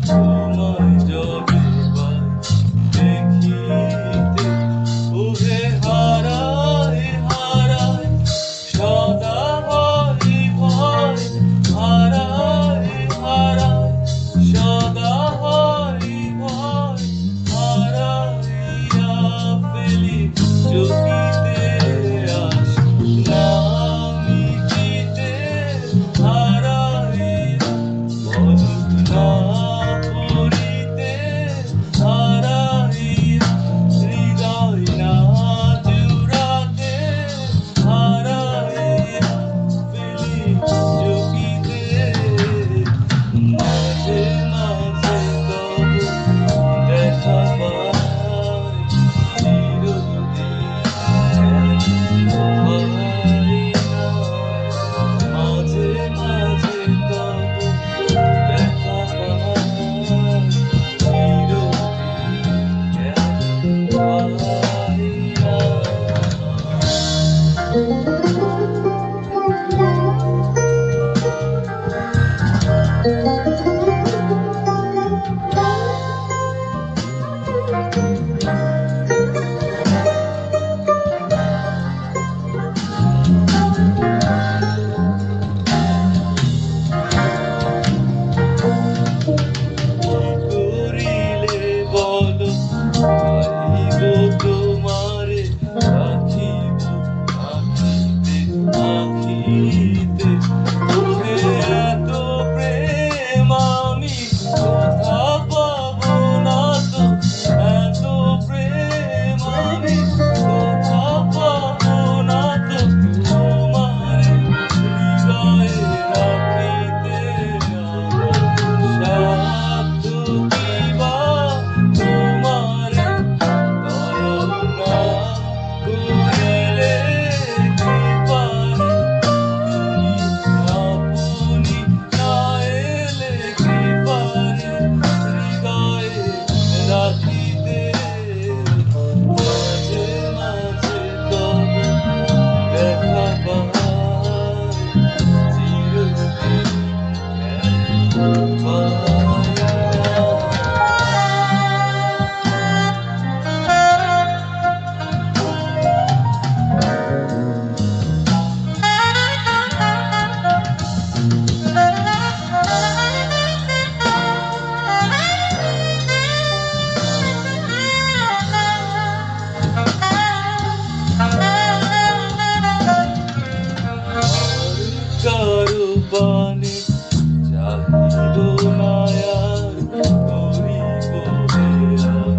তোমায় যবে পাই দেখিতে ওহে হারায় হারায় সদা ভয় ভয় হারায় হারায় সদা ভয় ভয় হারাইয়া ফেলি চকিতে আস না মিটিতে হারাইয়া বলুক না পড়িতে হারাইয়া হৃদয় না জুড়াতে হারাইয়া ফেলি চকিতে মাঝে মাঝে তবু দেখা পাই চিরদিন হয় না মাঝে মাঝে তবু দেখা পাই চিরদিন হয় না। করিলে বলো পাইব তোমারে রাখিব আখিতে আখিতে ওহে এত প্রেম আমি কোথা পাবো না তো এত প্রেম আমি কোথা পাবো না তো তোমারে হৃদয়ে রাখিতে সাধ্য কিবা তোমারে দয়াল না করিলে কি পারে তুমি আপনি না এলে কি পারে হৃদয়ে রাখিতে মাঝে মাঝে তবু দেখা পাই চিরদিন হয় না। কারো পানে চাহিব না আর করিব হেয়ার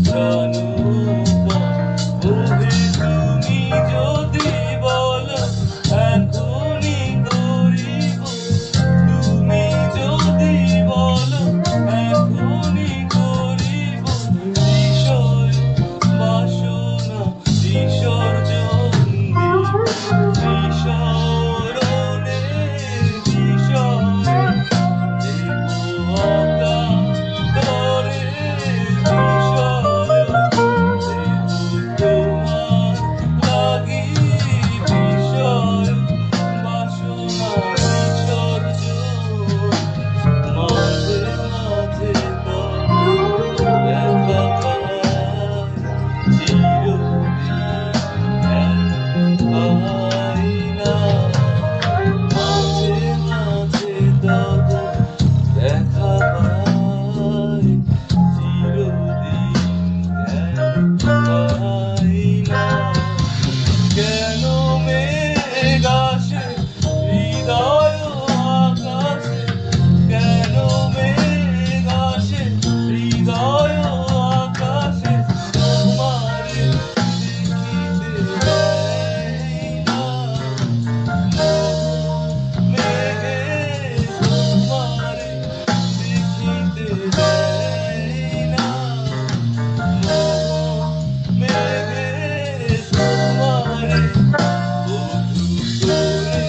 প্রাণপণ ওহে তুমি যদি বলো এখনই করিব তুমি যদি বলো এখনই করিব বিষয় বাসনা বিসর্জন বিসরণে বিষয় দেব অকাতরে বিষয় দেব তোমার লাগি বিষয় বাসনা বিসর্জন মাঝে মাঝে তবু দেখা পাই চিরদিন হয় না মাঝে মাঝে তবু দেখা পাই চিরদিন হয় না। কেন মেঘ আসে হৃদয় আকাশে কেন মেঘ আসে হৃদয় আকাশে তোমারে দেখিতে দেয় না মেঘে তোমারে দেখিতে দেয় না মেঘে তোমারে বধূ করে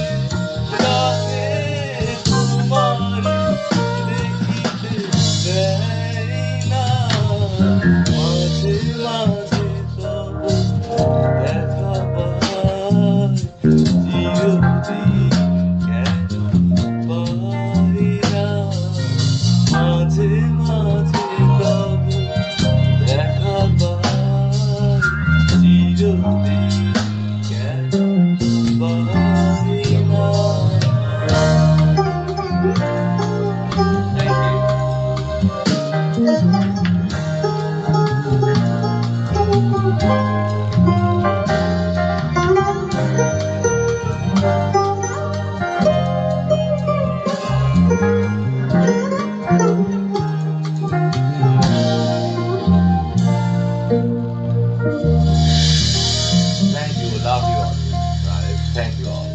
ডাকে তোমারে দেখিতে দেয় না মাঝে মাঝে তবু দেখা পাই চিরদিন কেন পাই না। মাঝে মাঝে তবু দেখা পাই চিরদিন কেন পাই না। Thank you. Thank you. Love you all. Right. Thank you all.